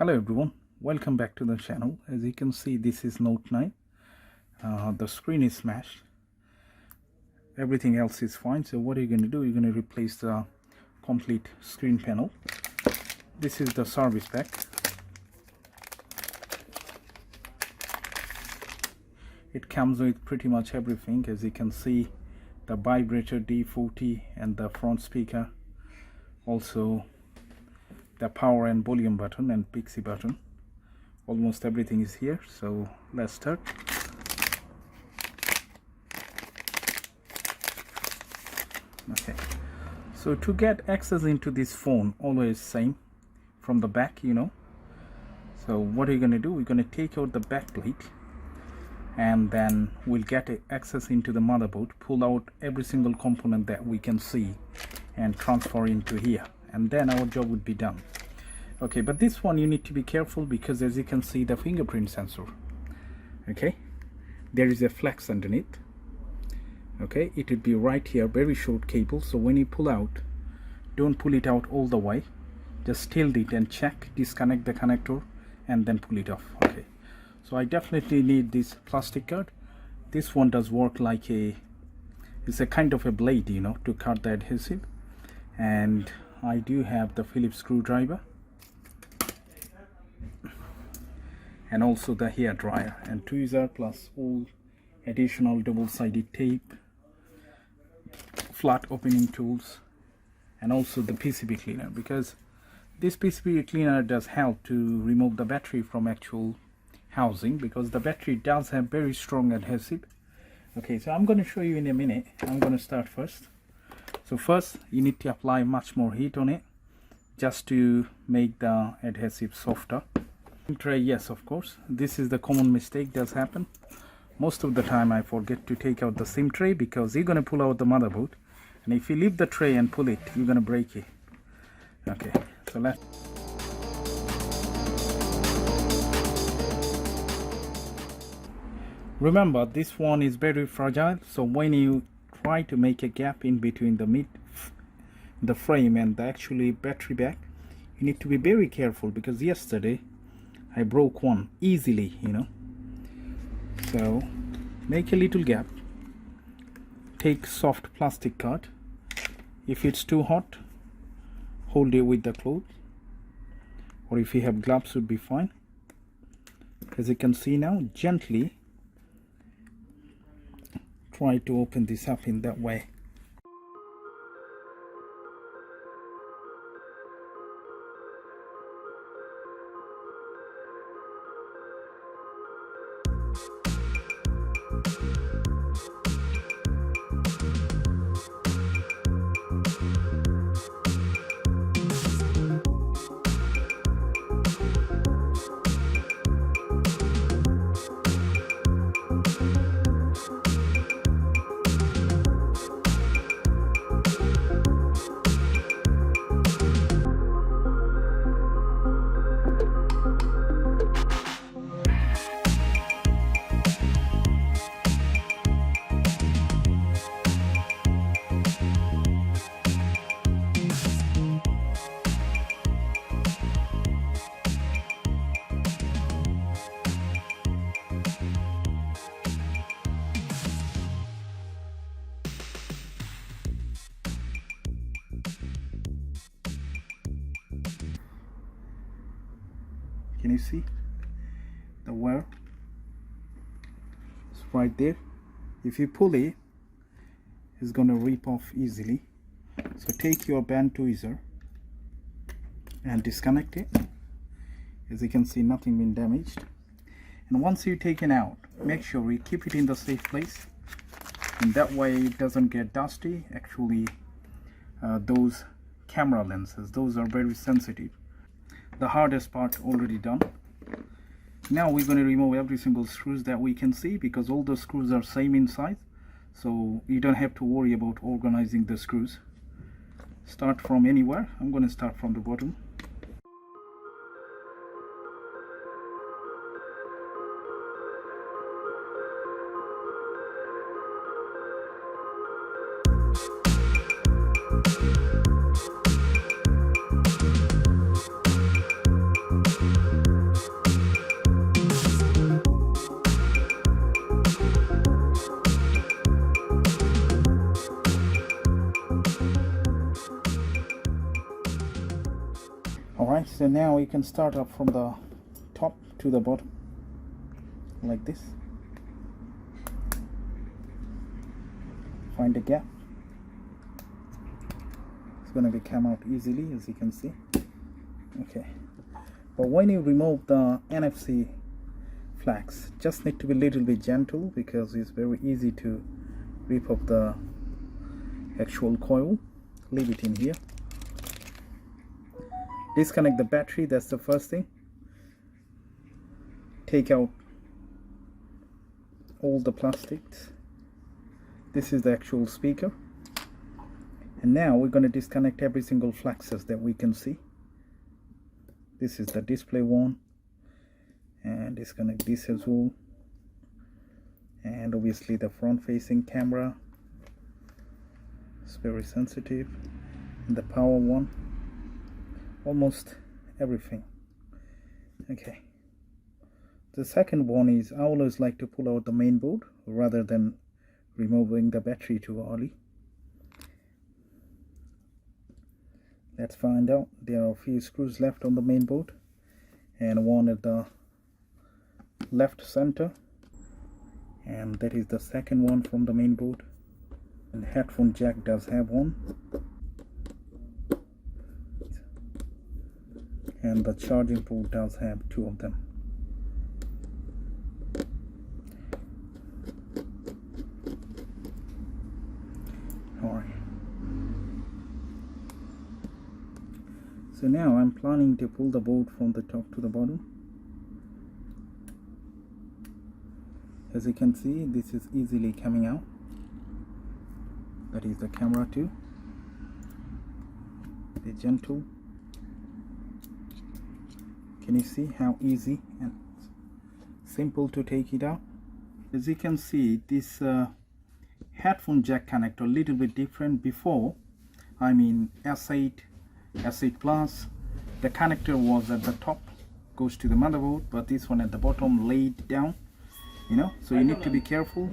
Hello everyone, welcome back to the channel. As you can see, this is Note 9. The screen is smashed, everything else is fine. So what are you going to do? You're going to replace the complete screen panel. This is the service pack. It comes with pretty much everything. As you can see, the vibrator D40 and the front speaker, also the power and volume button and pixie button. Almost everything is here, so let's start. Okay, so to get access into this phone, always same from the back, so what are you going to do? We're going to take out the back plate, and then we'll get access into the motherboard, pull out every single component that we can see and transfer into here, and then our job would be done. Okay, but this one you need to be careful because as you can see, the fingerprint sensor, okay, there is a flex underneath. Okay, it would be right here, very short cable. So when you pull out, don't pull it out all the way, just tilt it and check, disconnect the connector and then pull it off. Okay, so I definitely need this plastic card. This one does work like it's a kind of a blade, to cut the adhesive. And I do have the Phillips screwdriver and also the hair dryer and tweezer, plus all additional double-sided tape, flat opening tools, and also the PCB cleaner, because this PCB cleaner does help to remove the battery from actual housing, because the battery does have very strong adhesive. Okay, so I'm going to show you in a minute. I'm going to start first. So first you need to apply much more heat on it just to make the adhesive softer. Tray, yes, of course, this is the common mistake does happen. Most of the time I forget to take out the SIM tray because you're going to pull out the motherboard, and if you leave the tray and pull it, you're going to break it. Okay, so let's remember, this one is very fragile, so when you try to make a gap in between the frame and the actually battery back, you need to be very careful, because yesterday I broke one easily, so make a little gap, take soft plastic card. If it's too hot, hold it with the cloth, or if you have gloves would be fine. As you can see now, gently try to open this up in that way. Can you see the wire? It's right there. If you pull it, it's going to rip off easily. So take your band tweezer and disconnect it. As you can see, nothing been damaged. And once you take it out, make sure you keep it in the safe place, and that way it doesn't get dusty. Actually, those camera lenses, those are very sensitive. The hardest part already done. Now we're going to remove every single screws that we can see, because all the screws are same in size, so you don't have to worry about organizing the screws. Start from anywhere. I'm going to start from the bottom. Alright, so now you can start up from the top to the bottom like this. Find a gap. It's going to come out easily, as you can see. Okay, but when you remove the NFC flags, just need to be a little bit gentle, because it's very easy to rip up the actual coil. Leave it in here. Disconnect the battery, that's the first thing. Take out all the plastics. This is the actual speaker. And now we're going to disconnect every single flexes that we can see. This is the display one, and disconnect this as well, and obviously the front facing camera, it's very sensitive, and the power one, almost everything. Okay, the second one is, I always like to pull out the main board rather than removing the battery too early. Let's find out. There are a few screws left on the main board, and one at the left center, and that is the second one from the main board. And the headphone jack does have one, and the charging port does have two of them. Alright, so now I'm planning to pull the board from the top to the bottom. As you can see, this is easily coming out. That is the camera too. Be gentle. Can you see how easy and simple to take it out? As you can see, this headphone jack connector a little bit different. Before, I mean S8, S8 Plus, the connector was at the top, goes to the motherboard, but this one at the bottom laid down, you know, so you need to be careful.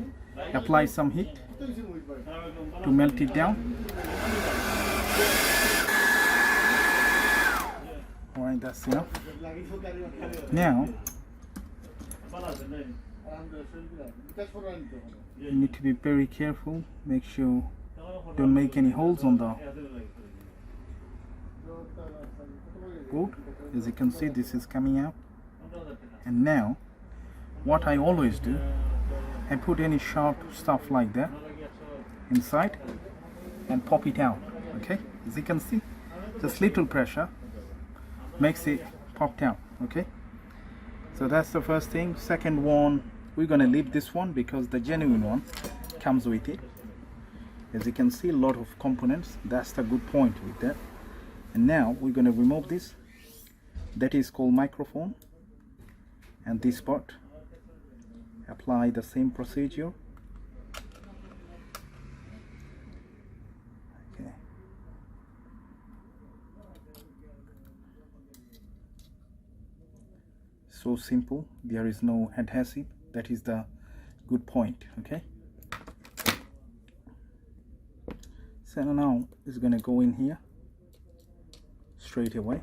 Apply some heat to melt it down. Alright, that's enough. Now you need to be very careful. Make sure don't make any holes on the board. As you can see, this is coming out. And now what I always do, I put any sharp stuff like that inside and pop it out. Okay, as you can see, just little pressure makes it popped out. Okay, so that's the first thing. Second one, we're gonna leave this one because the genuine one comes with it. As you can see, a lot of components. That's the good point with that. And now we're gonna remove this. That is called microphone, and this part. Apply the same procedure. Okay. So simple. There is no adhesive. That is the good point. Okay. So now it's gonna go in here straight away.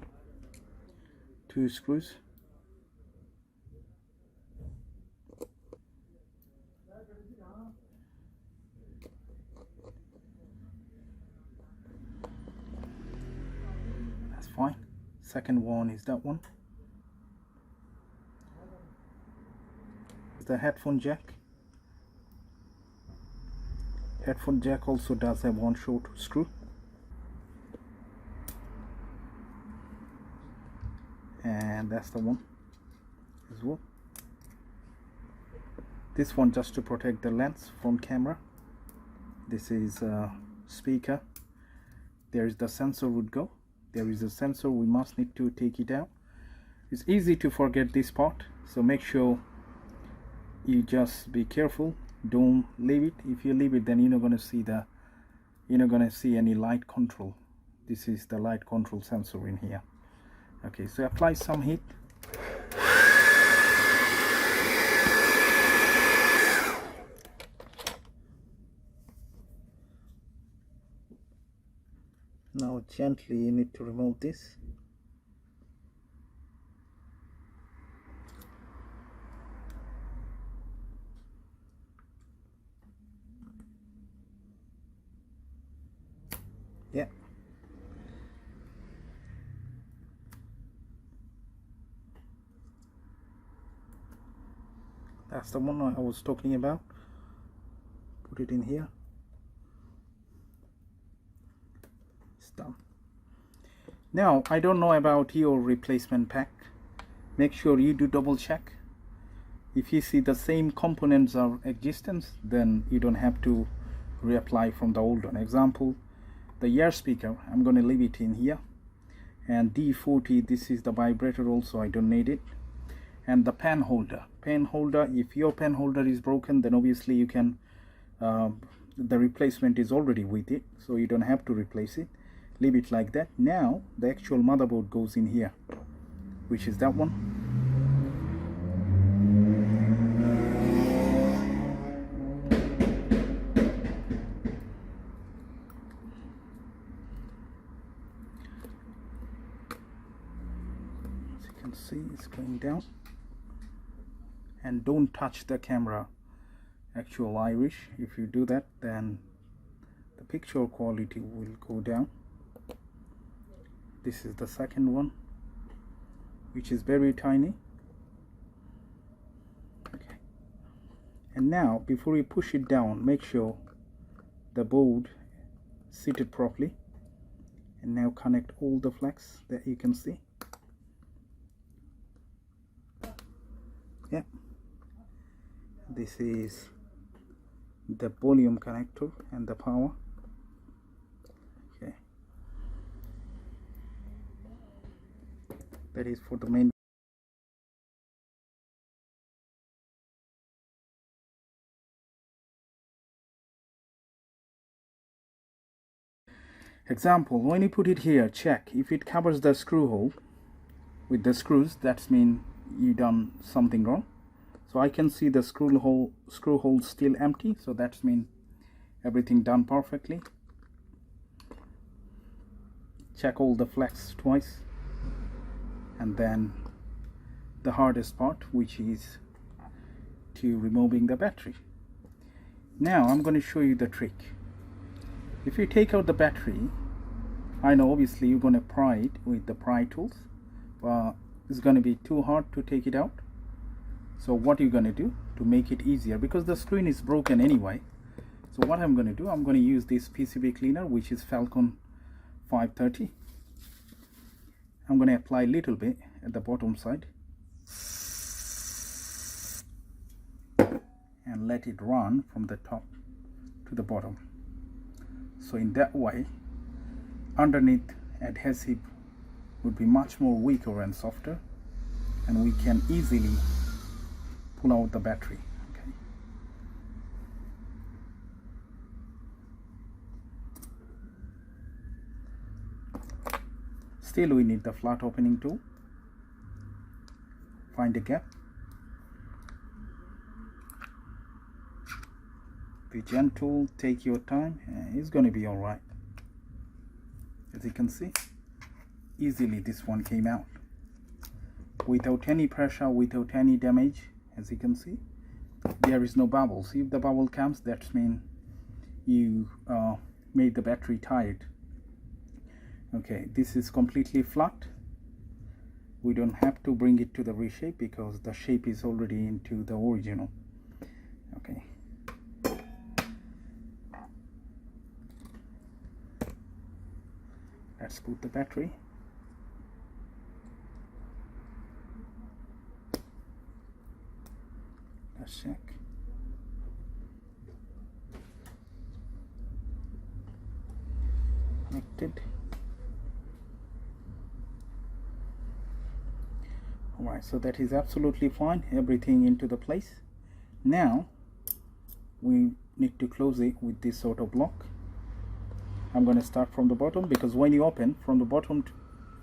2 screws. That's fine. Second one is that one. The headphone jack. Headphone jack also does have one short screw. And that's the one as well. This one just to protect the lens from camera. This is a speaker. There is the sensor would go. There is a sensor, we must need to take it out. It's easy to forget this part, so make sure you just be careful. Don't leave it. If you leave it, then you're not going to see any light control. This is the light control sensor in here. Okay, so apply some heat. Now gently you need to remove this. Yeah. That's the one I was talking about. Put it in here. It's done. Now, I don't know about your replacement pack. Make sure you do double check. If you see the same components are existence, then you don't have to reapply from the old one. Example, the ear speaker, I'm going to leave it in here. And D40, this is the vibrator also, I don't need it. And the pen holder. Pen holder, if your pen holder is broken, then obviously you can, the replacement is already with it, so you don't have to replace it. Leave it like that. Now, the actual motherboard goes in here, which is that one. See, it's going down. And don't touch the camera actual iris. If you do that, then the picture quality will go down. This is the second one, which is very tiny. Okay. And now, before you push it down, make sure the board seated properly. And now connect all the flex that you can see. Yeah, this is the volume connector and the power. Okay, that is for the main. Example, when you put it here, check if it covers the screw hole with the screws. That means you done something wrong. So I can see the screw hole still empty, so that means everything done perfectly. Check all the flex twice, and then the hardest part, which is to removing the battery. Now I'm going to show you the trick. If you take out the battery, I know obviously you're going to pry it with the pry tools, but it's going to be too hard to take it out. So what you're going to do to make it easier, because the screen is broken anyway, so what I'm going to do, I'm going to use this PCB cleaner, which is Falcon 530. I'm going to apply a little bit at the bottom side and let it run from the top to the bottom. So in that way, underneath adhesive would be much more weaker and softer, and we can easily pull out the battery. Okay. Still we need the flat opening tool. Find a gap. Be gentle, take your time, it's going to be alright. As you can see, easily this one came out without any pressure, without any damage. As you can see, there is no bubbles. If the bubble comes, that means you made the battery tired. Okay, this is completely flat. We don't have to bring it to the reshape because the shape is already into the original. Okay. Let's put the battery. Let's check. Connected. Alright, so that is absolutely fine. Everything into the place. Now we need to close it with this sort of lock. I'm going to start from the bottom, because when you open from the bottom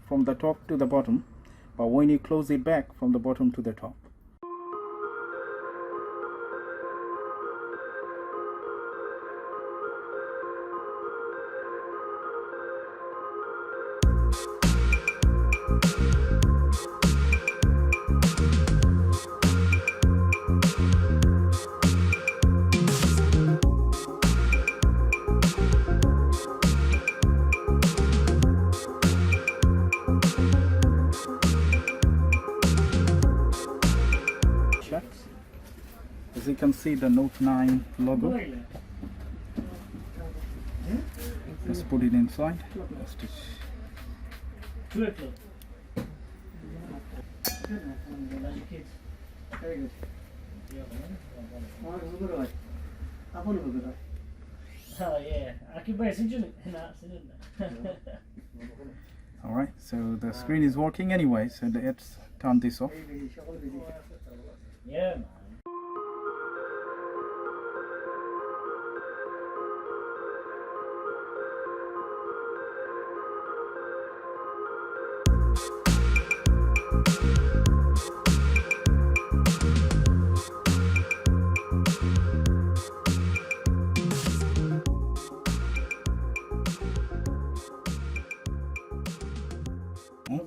from the top to the bottom, but when you close it back from the bottom to the top. As you can see, the Note9 logo. Let's put it inside. Let's just... Very good. Oh yeah, I can buy All right, so the screen is working anyway, so let's turn this off. Yeah, man.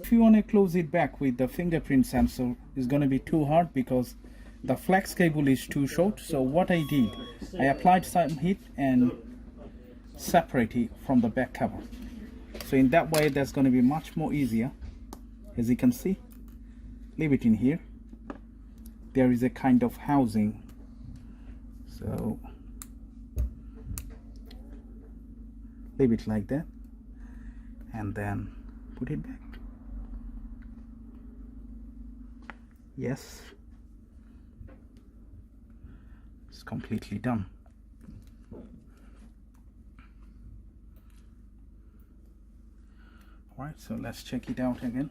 If you want to close it back with the fingerprint sensor, it's going to be too hard because the flex cable is too short. So what I did, I applied some heat and separate it from the back cover. So in that way, that's going to be much more easier. As you can see, leave it in here. There is a kind of housing. So leave it like that and then put it back. Yes, it's completely done. All right, so let's check it out again.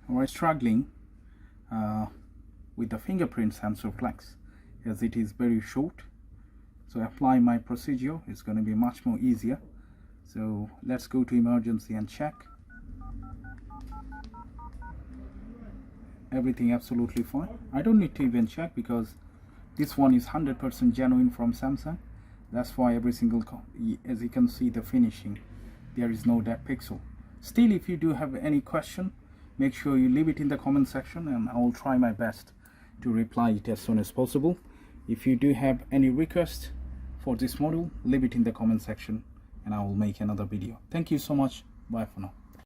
I was struggling with the fingerprint sensor flex, as it is very short. So apply my procedure is going to be much more easier. So let's go to emergency and check. Everything absolutely fine. I don't need to even check because this one is 100% genuine from Samsung. That's why every single, as you can see the finishing, there is no dead pixel. Still, if you do have any question, make sure you leave it in the comment section and I will try my best to reply it as soon as possible. If you do have any request for this model, leave it in the comment section and I will make another video. Thank you so much. Bye for now.